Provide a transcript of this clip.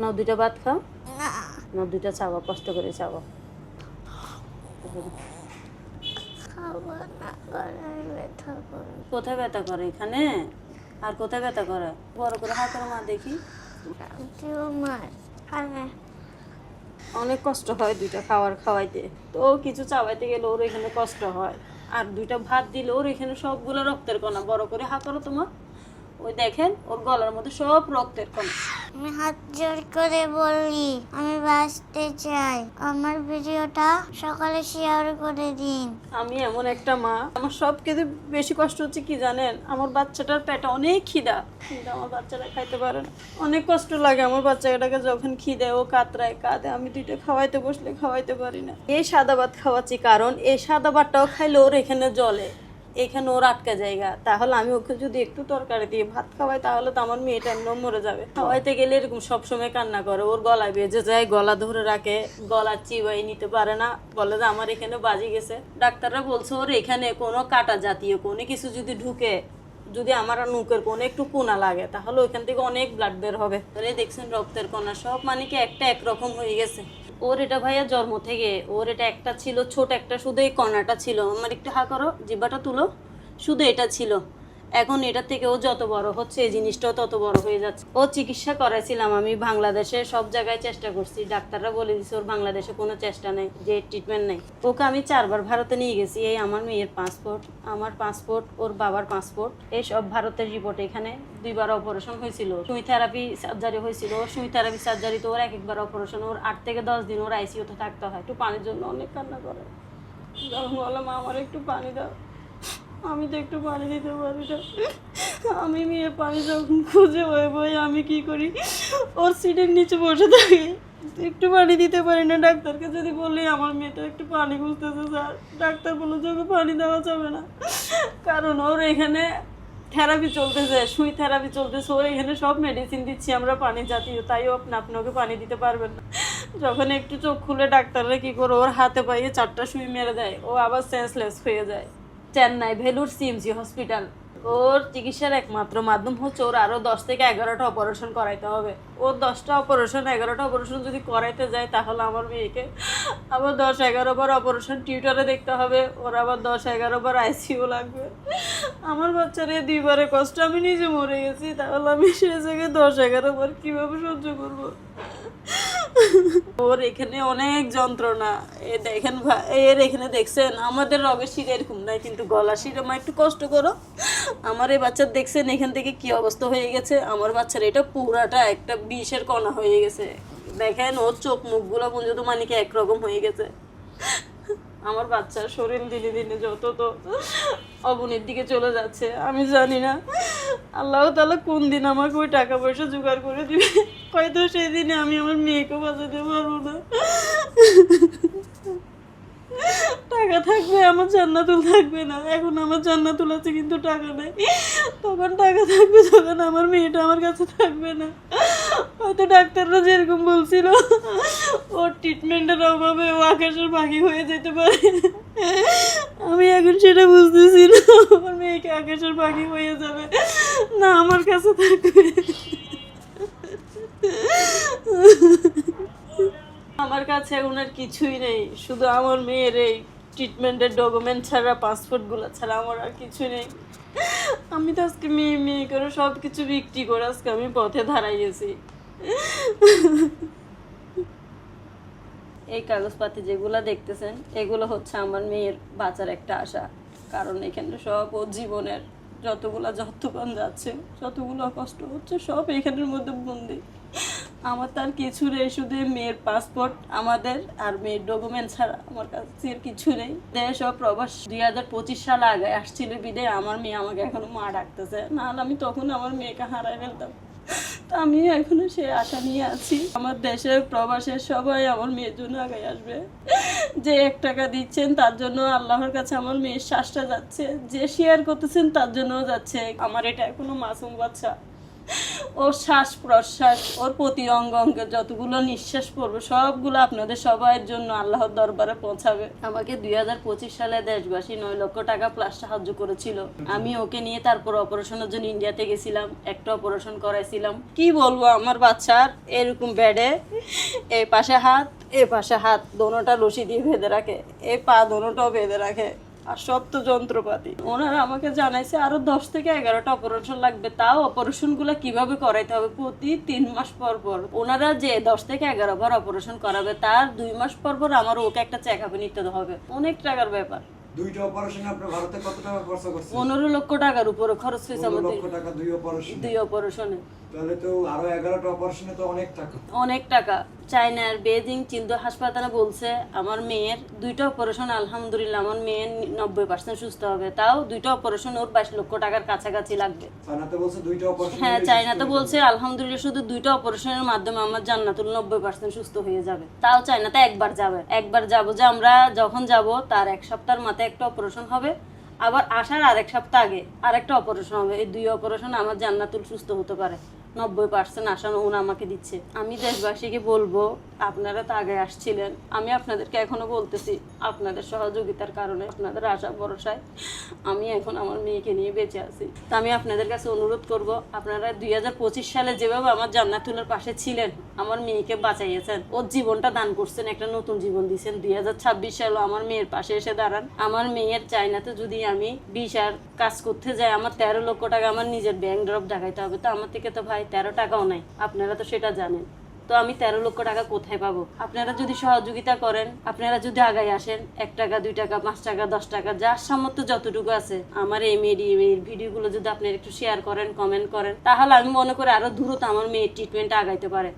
না দুইটা ভাত খাও, না না দুইটা চাওয়া, কষ্ট করে চাওয়া। খাবো না, গলায় ব্যথা করে। কোথায় ব্যথা করে? এখানে? আর কোথায় ব্যথা করে? বড় করে হাত করো মা দেখি। টিউমার হ্যাঁ। অনেক কষ্ট হয় দুইটা খাওয়াইতে। তো ও কিছু চাওয়াইতে গেলে ওর এখানে কষ্ট হয়। আর দুইটা ভাত দিলে ওর এখানে সবগুলো রক্তের কণা। বড় করে হাত করো তোমার। ওই দেখেন ওর গলার মধ্যে সব রক্তের কণা। আমি হাত জোর করে বলি আমি বাঁচতে চাই, আমার ভিডিওটা সকালে শেয়ার করে দিন। আমি এমন একটা মা, আমার সব কিছু বেশি কষ্ট হচ্ছে কি জানেন, আমার বাচ্চাটার পেটে অনেক খিদা, কিন্তু আমার বাচ্চাটা খাইতে পারে না। অনেক কষ্ট লাগে আমার বাচ্চাটাকে যখন খিদে ও কাতরায় কাঁদে, আমি দুইটা খাওয়াইতে বসলে খাওয়াইতে পারি না। এই সাদা ভাত খাওয়াচ্ছি কারণ এই সাদা ভাতটাও খাইলে ওর এখানে জ্বলে, এখানে ওর আটকা জায়গা। তাহলে আমি ওকে যদি একটু তরকারি দিয়ে ভাত খাওয়াই তাহলে তো আমার মেয়েটা এমন মরে যাবে। খাওয়াইতে গেলে এরকম সবসময় কান্না করে, ওর গলায় বেজে যায়, গলা ধরে রাখে, গলা চিবাই নিতে পারে না, বলে যে আমার এখানে বাজি গেছে। ডাক্তাররা বলছে ওর এখানে কোনো কাটা জাতীয় কোনো কিছু যদি ঢুকে, যদি আমার নুকের কোনো একটু কোনা লাগে তাহলে ওইখান থেকে অনেক ব্লাড বের হবে। তাহলে দেখছেন রক্তের কণা সব মানে কি একটা একরকম হয়ে গেছে। ওর এটা ভাইয়া জন্ম থেকে, ওর এটা একটা ছিল, ছোট একটা শুধু এই কণাটা ছিল। আমার একটু হা করো, জিব্বাটা তুলো, শুধু এটা ছিল। এখন এটা থেকে ও যত বড় হচ্ছে এই জিনিসটাও তত বড় হয়ে যাচ্ছে। ও চিকিৎসা করাইছিলাম আমি বাংলাদেশে, সব জায়গায় চেষ্টা করছি, ডাক্তাররা বলে দিচ্ছে ওর বাংলাদেশে কোনো চেষ্টা নেই, যে ট্রিটমেন্ট নেই। ওকে আমি 4বার ভারতে নিয়ে গেছি। এই আমার মেয়ের পাসপোর্ট, আমার পাসপোর্ট, ওর বাবার পাসপোর্ট, এই সব ভারতের রিপোর্ট। এখানে 2বার অপারেশন হয়েছিল, সুই থেরাপি সার্জারি হয়েছিল। সুই থেরাপি সার্জারি তো ওর একবার অপারেশন, ওর 8 থেকে 10 দিন ওর আইসিইউতে থাকতে হয়। একটু পানির জন্য অনেক কান্না করে, যখন বললাম আমার একটু পানি দাও, আমি তো একটু পানি দিতে পারি না। আমি মেয়ের পানি যখন খুঁজে বয়ে বয়ে আমি কি করি, ওর সিটের নিচে বসে থাকি, একটু পানি দিতে পারি না। ডাক্তারকে যদি বলি আমার মেয়েটা একটু পানি খুঁজতেছে স্যার, ডাক্তার বললো যে ওকে পানি দেওয়া যাবে না, কারণ ওর এখানে থেরাপি চলতেছে, সুই থেরাপি চলতেছে, ওর এখানে সব মেডিসিন দিচ্ছি আমরা পানি জাতীয়, তাইও আপনি ওকে পানি দিতে পারবেন না। যখন একটু চোখ খুলে ডাক্তাররা কি করে ওর হাতে পাইয়ে 4টা সুই মেরে দেয়, ও আবার সেন্সলেস হয়ে যায়। Chennai Vellore CMC hospital. ওর চিকিৎসার একমাত্র মাধ্যম হচ্ছে ওর আরও 10 থেকে 11টা অপারেশন করাইতে হবে। ওর 10টা অপারেশন 11টা অপারেশন যদি করাইতে যায় তাহলে আমার মেয়েকে আবার 10-11 বার অপারেশন টিউটারে দেখতে হবে, ওর আবার 10-11 বার আইসিইউ লাগবে। আমার বাচ্চার এই 2বারে কষ্ট আমি নিজে মরে গেছি, তাহলে আমি সে জায়গায় 10-11 বার কীভাবে সহ্য করবো? ওর এখানে অনেক যন্ত্রণা। এ দেখেন এর এখানে দেখছেন আমাদের রগের শিরা এরকম নাই, কিন্তু গলা শিরা মা একটু কষ্ট করো। আমার এই বাচ্চার দেখছেন এখান থেকে কি অবস্থা হয়ে গেছে, আমার বাচ্চার এটা পুরাটা একটা বিষের কণা হয়ে গেছে। দেখেন ওর চোখ মুখগুলো পর্যন্ত মানে কি একরকম হয়ে গেছে। আমার বাচ্চার শরীর দিনে দিনে যত তো অবনীর দিকে চলে যাচ্ছে, আমি জানি না আল্লাহ তাআলা কোন দিন আমাকে ওই টাকা পয়সা জোগাড় করে দিবে, হয়তো সেই দিনে আমি আমার মেয়েকেও বাঁচাতে পারবো না। টাকা থাকবে আমার জান্নাতুল থাকবে না, এখন আমার জান্নাতুল আছে কিন্তু টাকা নেই। তখন টাকা থাকবে তখন আমার মেয়েটা আমার কাছে থাকবে না। হয়তো ডাক্তাররা যেরকম বলছিল ওর ট্রিটমেন্টের অভাবে ও আকাশের পাখি হয়ে যেতে পারে, আমি এখন সেটা বুঝতেছি না। আমার মেয়েকে আকাশের পাখি হয়ে যাবে না আমার কাছে থাকবে। আমার কাছে এখন আর কিছুই নেই, শুধু আমার মেয়ের এই ট্রিটমেন্টের ডকুমেন্ট ছাড়া, পাসপোর্টগুলো ছাড়া আমার আর কিছু নেই। আমি তো আজকে মেয়ে মেয়ে করে সব কিছু বিক্রি করে আজকে আমি পথে দাঁড়াইয়েছি। এই কাগজপাতি যেগুলো দেখতেছেন এগুলো হচ্ছে আমার মেয়ের বাঁচার একটা আশা, কারণ এখানে সব ওর জীবনের যতক্ষণ যাচ্ছে, যতগুলো কষ্ট হচ্ছে সব এখানের মধ্যে বন্দি। আমার তার কিছু নেই, শুধু মেয়ের পাসপোর্ট আমাদের আর মেয়ের ডকুমেন্ট ছাড়া আমার কাছে কিছু নেই। দেশ ও প্রবাস 2025 সালে আগে আসছিল বিদায় আমার মেয়ে আমাকে এখনো মা ডাকতেছে, নাহলে আমি তখন আমার মেয়েকে হারাই ফেলতাম। তো আমি এখনো সে আশা নিয়ে আছি, আমার দেশের প্রবাসের সবাই আমার মেয়ের জন্য আগে আসবে। যে 1 টাকা দিচ্ছেন তার জন্য আল্লাহর কাছে আমার মেয়ের শ্বাসটা যাচ্ছে, যে শেয়ার করতেছেন তার জন্যও যাচ্ছে। আমার এটা এখনো মাসুম বাচ্চা, ওর শ্বাস প্রশ্বাস, ওর প্রতি অঙ্গ অঙ্গে যতগুলো নিঃশ্বাস পড়বে সবগুলো আপনাদের সবার জন্য আল্লাহর দরবারে পৌঁছাবে। আমাকে 2025 সালে দেশবাসী 9 লক্ষ টাকা প্লাস সাহায্য করেছিল। আমি ওকে নিয়ে তারপর অপারেশনের জন্য ইন্ডিয়াতে গেছিলাম, একটা অপারেশন করাইছিলাম। কি বলবো, আমার বাচ্চার এরকম বেডে এই পাশে হাত, এ পাশে হাত, দোনোটা রশি দিয়ে বেঁধে রাখে, এই পা দোনোটাও বেঁধে রাখে, আর সব তো যন্ত্রপাতি। ওনারা আমাকে জানাইছে আরো 10 থেকে 11টা অপারেশন লাগবে, তাও অপারেশন গুলো কিভাবে করাইতে হবে প্রতি 3 মাস পর পর। ওনারা যে 10 থেকে 11 বার অপারেশন করাবে তার 2 মাস পর পর আমার ওকে একটা চেক আপে নিতে হবে। অনেক টাকার ব্যাপার। দুইটা অপারেশনে আপনি ভারতে কত টাকা খরচ করছেন? 15 লক্ষ টাকার উপরে খরচ হয়েছে 15 আমাদের লক্ষ টাকা দুই অপারেশন। 2 অপারেশনে। তাহলে তো আরো 11টা অপারেশনে তো অনেক টাকা। অনেক টাকা। চায়নার বেজিং চিন্দু হাসপাতালে বলছে আমার মেয়ের 2টা অপারেশন, আলহামদুলিল্লাহ আমার মেয়ের 90% সুস্থ হবে, তাও 2টা অপারেশন ওর 22 লক্ষ টাকার কাছাকাছি লাগবে। চায়নাতে বলছে দুইটা অপারেশন। হ্যাঁ, চায়নাতে বলছে আলহামদুলিল্লাহ শুধু 2টা অপারেশনের মাধ্যমে আমার জান্নাতুল 90% সুস্থ হয়ে যাবে। তাও চায়নাতে একবার যাবো যে আমরা যখন যাব তার 1 সপ্তাহের মাথায় একটা অপারেশন হবে, আবার আসার আরেক সপ্তাহ আগে আরেকটা অপারেশন হবে। এই 2 অপারেশন আমার জান্নাতুল সুস্থ হতে পারে। 90% আশানো উনি আমাকে দিচ্ছে। আমি দেশবাসীকে বলবো, আপনারা তো আগে আসছিলেন, আমি আপনাদেরকে এখনো বলতেছি, আপনাদের সহযোগিতার কারণে, আপনাদের আশা ভরসায় আমি এখন আমার মেয়েকে নিয়ে বেঁচে আছি। তো আমি আপনাদের কাছে অনুরোধ করব, আপনারা 2025 সালে যেভাবে আমার জান্নাতুলের পাশে ছিলেন, আমার মেয়েকে বাঁচাইয়েছেন, ওর জীবনটা দান করছেন, একটা নতুন জীবন দিয়েছেন। 2026 সালে আমার মেয়ের পাশে এসে দাঁড়ান। আমার মেয়ের চায়নাতে যদি আমি ভিসার কাজ করতে যাই, আমার 13 লক্ষ টাকা আমার নিজের ব্যাংক ড্রপ দেখাইতে হবে। তো আমার থেকে তো ভাই 13 টাকাও নাই, আপনারা তো সেটা জানেন। তো আমি 13 লক্ষ টাকা কোথায় পাবো? আপনারা যদি সহযোগিতা করেন, আপনারা যদি আগায় আসেন, 1 টাকা 2 টাকা 5 টাকা 10 টাকা যার সামর্থ্য যতটুকু আছে, আমার এই ভিডিওগুলো যদি আপনারা একটু শেয়ার করেন, কমেন্ট করেন, তাহলে আমি মনে করি আরো দ্রুত আমার মেয়ের ট্রিটমেন্ট আগাইতে পারে।